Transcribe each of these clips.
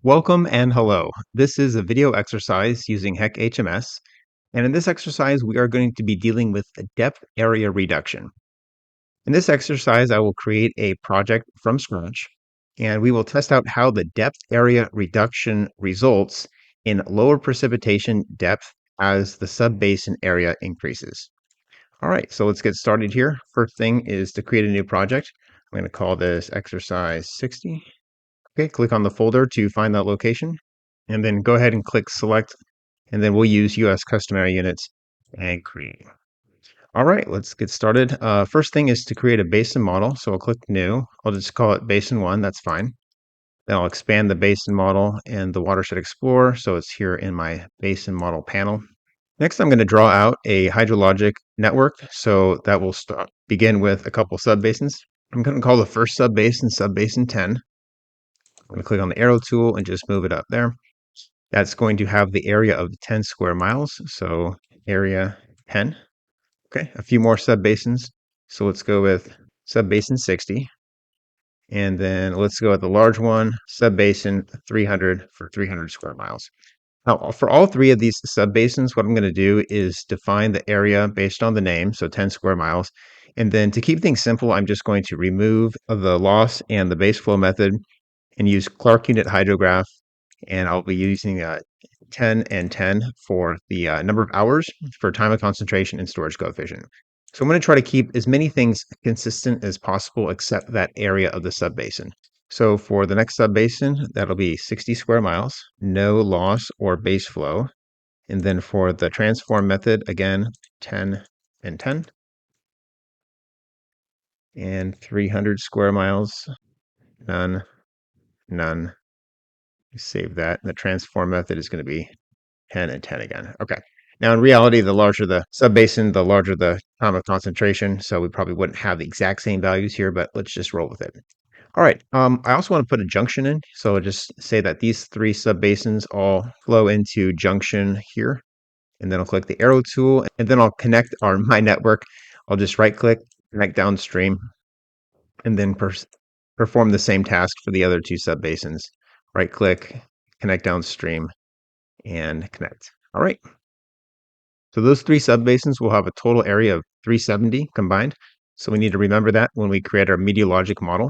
Welcome and hello. This is a video exercise using HEC HMS, and in this exercise we are going to be dealing with depth area reduction. In this exercise I will create a project from scratch, and we will test out how the depth area reduction results in lower precipitation depth as the subbasin area increases. All right, so let's get started here. First thing is to create a new project. I'm going to call this exercise 60. Okay, click on the folder to find that location, and then go ahead and click select, and then we'll use US customary units and create. All right, let's get started. First thing is to create a basin model. So I'll click new. I'll just call it basin 1. That's fine. Then I'll expand the basin model and the watershed explorer. So it's here in my basin model panel. Next, I'm going to draw out a hydrologic network. So that will begin with a couple subbasins. I'm going to call the first subbasin subbasin 10. I'm going to click on the arrow tool and just move it up there. That's going to have the area of 10 square miles. So area 10. Okay, a few more subbasins. So let's go with subbasin 60. And then let's go with the large one, subbasin 300 for 300 square miles. Now, for all three of these subbasins, what I'm going to do is define the area based on the name, so 10 square miles. And then to keep things simple, I'm just going to remove the loss and the base flow method and use Clark unit hydrograph, and I'll be using 10 and 10 for the number of hours for time of concentration and storage coefficient. So I'm going to try to keep as many things consistent as possible except that area of the subbasin. So for the next subbasin, that'll be 60 square miles, no loss or base flow. And then for the transform method, again, 10 and 10. And 300 square miles, none, none. Save that. The transform method is going to be 10 and 10 again. Okay. Now, in reality, the larger the subbasin, the larger the time of concentration. So we probably wouldn't have the exact same values here, but let's just roll with it. All right. I also want to put a junction in. So I'll just say that these three subbasins all flow into junction here. And then I'll click the arrow tool, and then I'll connect my network. I'll just right click, connect downstream, and then perform the same task for the other two subbasins. Right click, connect downstream, and connect. All right. So those three subbasins will have a total area of 370 combined. So we need to remember that when we create our meteorologic model.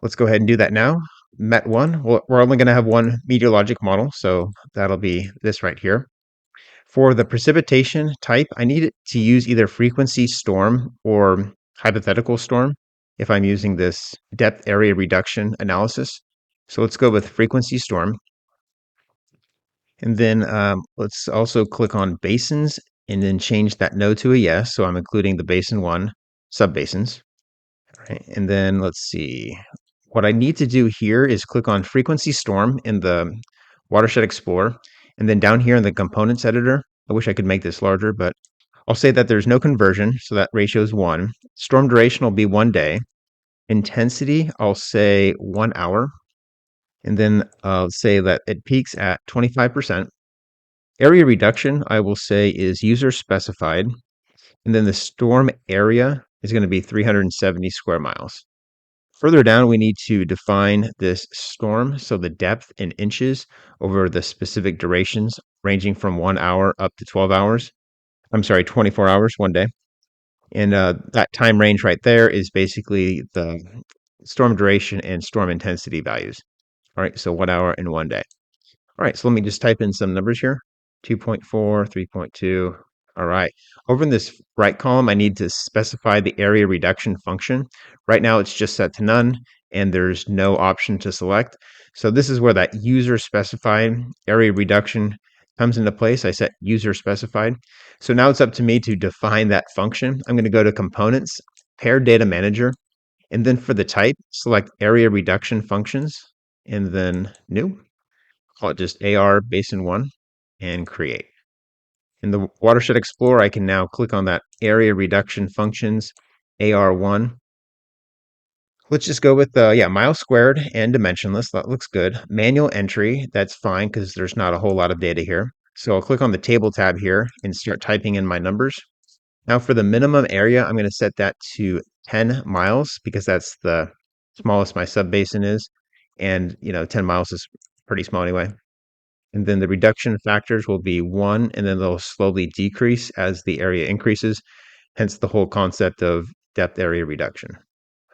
Let's go ahead and do that now. Met1, we're only going to have one meteorologic model, so that'll be this right here. For the precipitation type, I need it to use either frequency storm or hypothetical storm if I'm using this depth area reduction analysis. So let's go with frequency storm. And then let's also click on basins and then change that no to a yes. So I'm including the basin 1 subbasins. All right. And then let's see. What I need to do here is click on frequency storm in the watershed explorer. And then down here in the components editor, I wish I could make this larger, but I'll say that there's no conversion. So that ratio is 1. Storm duration will be 1 day. Intensity, I'll say 1 hour. And then I'll say that it peaks at 25%. Area reduction, I will say, is user specified. And then the storm area is going to be 370 square miles. Further down, we need to define this storm. So the depth in inches over the specific durations ranging from 1 hour up to 12 hours. I'm sorry, 24 hours, 1 day. And that time range right there is basically the storm duration and storm intensity values. All right, so 1 hour and 1 day. All right, so let me just type in some numbers here. 2.4, 3.2. All right. Over in this right column, I need to specify the area reduction function. Right now, it's just set to none, and there's no option to select. So this is where that user specified area reduction comes into place. I set user specified. So now it's up to me to define that function. I'm going to go to components, paired data manager, and then for the type, select area reduction functions, and then new. Call it just AR Basin 1 and create. In the Watershed Explorer, I can now click on that area reduction functions AR1. Let's just go with miles squared and dimensionless. That looks good. Manual entry, that's fine because there's not a whole lot of data here. So I'll click on the table tab here and start typing in my numbers. Now for the minimum area, I'm going to set that to 10 miles because that's the smallest my subbasin is. and 10 miles is pretty small anyway. And then the reduction factors will be 1, and then they'll slowly decrease as the area increases, hence the whole concept of depth area reduction.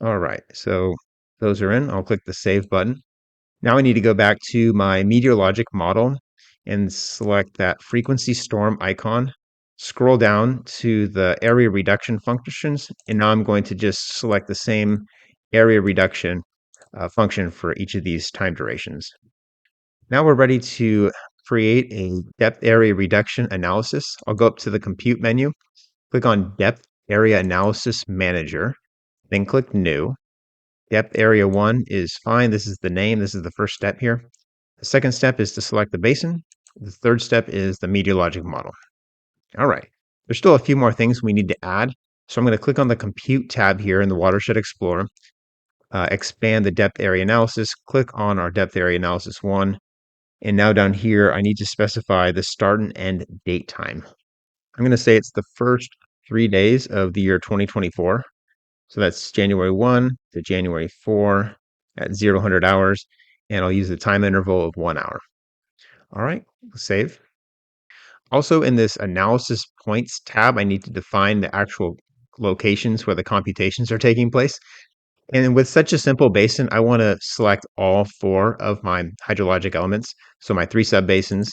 All right, so those are in. I'll click the Save button. Now I need to go back to my Meteorologic model and select that frequency storm icon. Scroll down to the area reduction functions, and now I'm going to just select the same area reduction function for each of these time durations. Now we're ready to create a depth area reduction analysis. I'll go up to the Compute menu, click on Depth Area Analysis Manager, then click New. Depth Area 1 is fine. This is the name. This is the first step here. The second step is to select the basin. The third step is the meteorologic model. All right. There's still a few more things we need to add. So I'm going to click on the Compute tab here in the Watershed Explorer, expand the depth area analysis, click on our depth area analysis 1. And now down here, I need to specify the start and end date time. I'm going to say it's the first 3 days of the year 2024. So that's January 1 to January 4 at 0 hours. And I'll use the time interval of 1 hour. All right, save. Also in this analysis points tab, I need to define the actual locations where the computations are taking place. And with such a simple basin, I want to select all 4 of my hydrologic elements. So my 3 subbasins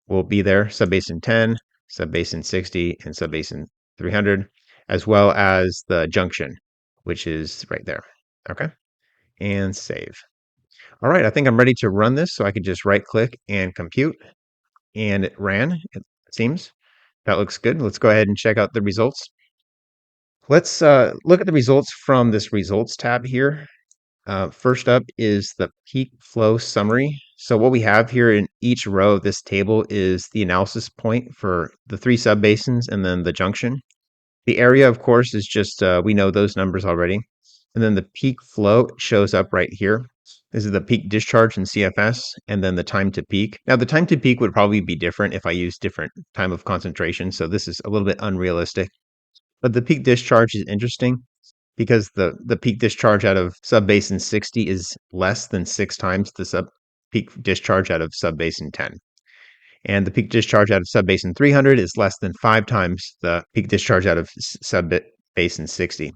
will be there, subbasin 10, subbasin 60, and subbasin 300, as well as the junction, which is right there. Okay, and save. All right, I think I'm ready to run this, so I could just right click and compute, and it ran, it seems. That looks good. Let's go ahead and check out the results. Let's look at the results from this results tab here. First up is the peak flow summary. So what we have here in each row of this table is the analysis point for the 3 subbasins and then the junction. The area, of course, is just, we know those numbers already. And then the peak flow shows up right here. This is the peak discharge in CFS, and then the time to peak. Now, the time to peak would probably be different if I use different time of concentration, so this is a little bit unrealistic. But the peak discharge is interesting because the peak discharge out of subbasin 60 is less than 6 times the peak discharge out of subbasin 10. And the peak discharge out of subbasin 300 is less than 5 times the peak discharge out of subbasin 60.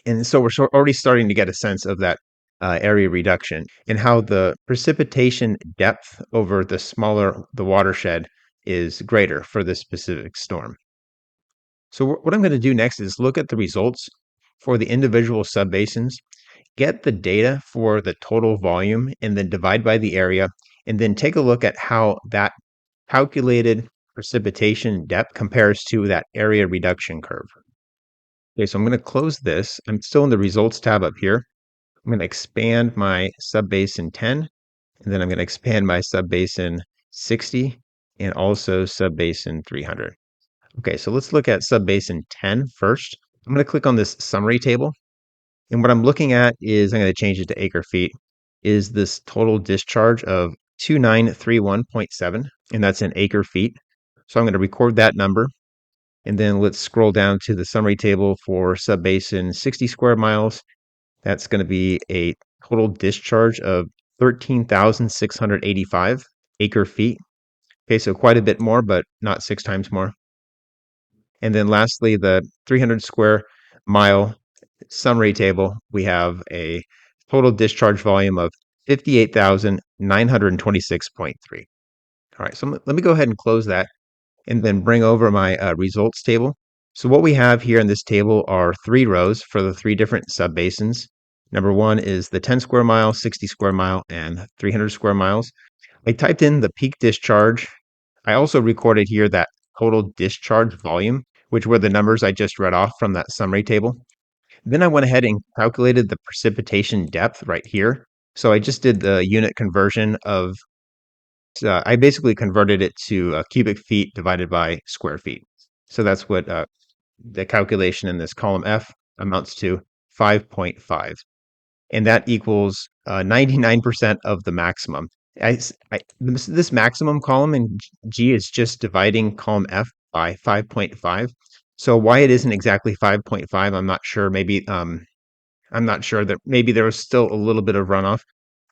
And so we're already starting to get a sense of that area reduction and how the precipitation depth over the smaller the watershed is greater for this specific storm. So what I'm going to do next is look at the results for the individual subbasins, get the data for the total volume, and then divide by the area, and then take a look at how that calculated precipitation depth compares to that area reduction curve. Okay, so I'm going to close this. I'm still in the results tab up here. I'm going to expand my subbasin 10, and then I'm going to expand my subbasin 60 and also subbasin 300. Okay, so let's look at subbasin 10 first. I'm going to click on this summary table. And what I'm looking at is, I'm going to change it to acre feet, is this total discharge of 2931.7, and that's in acre feet. So I'm going to record that number. And then let's scroll down to the summary table for subbasin 60 square miles. That's going to be a total discharge of 13,685 acre feet. Okay, so quite a bit more, but not 6 times more. And then lastly, the 300 square mile summary table, we have a total discharge volume of 58,926.3. All right, so let me go ahead and close that and then bring over my results table. So what we have here in this table are 3 rows for the 3 different subbasins. Number 1 is the 10 square mile, 60 square mile, and 300 square miles. I typed in the peak discharge. I also recorded here that total discharge volume, which were the numbers I just read off from that summary table. Then I went ahead and calculated the precipitation depth right here. So I just did the unit conversion of, I basically converted it to cubic feet divided by square feet. So that's what the calculation in this column F amounts to 5.5. And that equals 99% of the maximum. This maximum column in G is just dividing column F by 5.5. So why it isn't exactly 5.5, I'm not sure. Maybe I'm not sure that maybe there was still a little bit of runoff.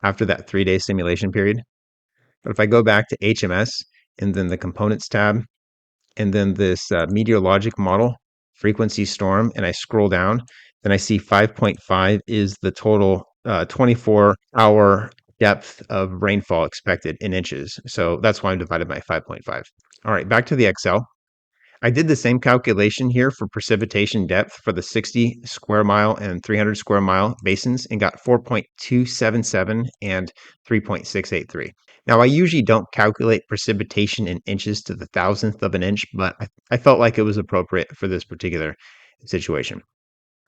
after that 3-day simulation period. But if I go back to HMS and then the components tab, and then this meteorologic model, frequency storm, and I scroll down, then I see 5.5 is the total 24-hour depth of rainfall expected in inches. So that's why I'm divided by 5.5. All right, back to the Excel. I did the same calculation here for precipitation depth for the 60 square mile and 300 square mile basins and got 4.277 and 3.683. Now, I usually don't calculate precipitation in inches to the thousandth of an inch, but I felt like it was appropriate for this particular situation.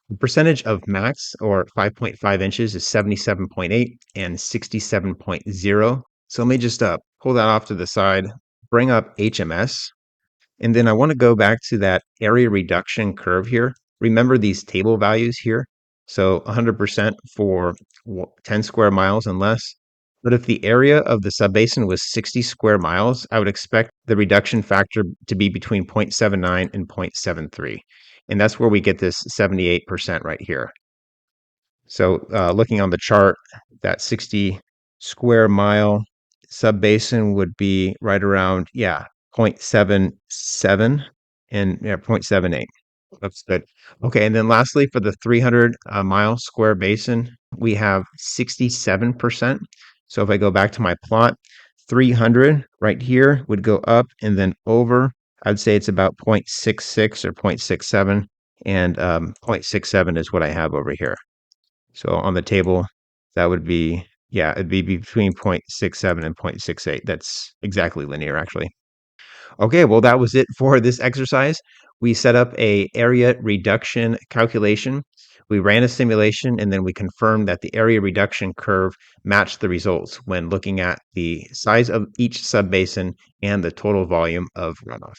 The percentage of max, or 5.5 inches, is 77.8 and 67.0. So let me just pull that off to the side, bring up HMS, and then I want to go back to that area reduction curve here. Remember these table values here. So 100% for 10 square miles and less. But if the area of the subbasin was 60 square miles, I would expect the reduction factor to be between 0.79 and 0.73. And that's where we get this 78% right here. So looking on the chart, that 60 square mile subbasin would be right around, 0.77 and 0.78. That's good. Okay, and then lastly, for the 300 mile square basin, we have 67%. So if I go back to my plot, 300 right here would go up and then over. I'd say it's about 0.66 or 0.67, and 0.67 is what I have over here. So on the table, that would be, it'd be between 0.67 and 0.68. That's exactly linear, actually. Okay, well, that was it for this exercise. We set up a area reduction calculation. We ran a simulation, and then we confirmed that the area reduction curve matched the results when looking at the size of each subbasin and the total volume of runoff.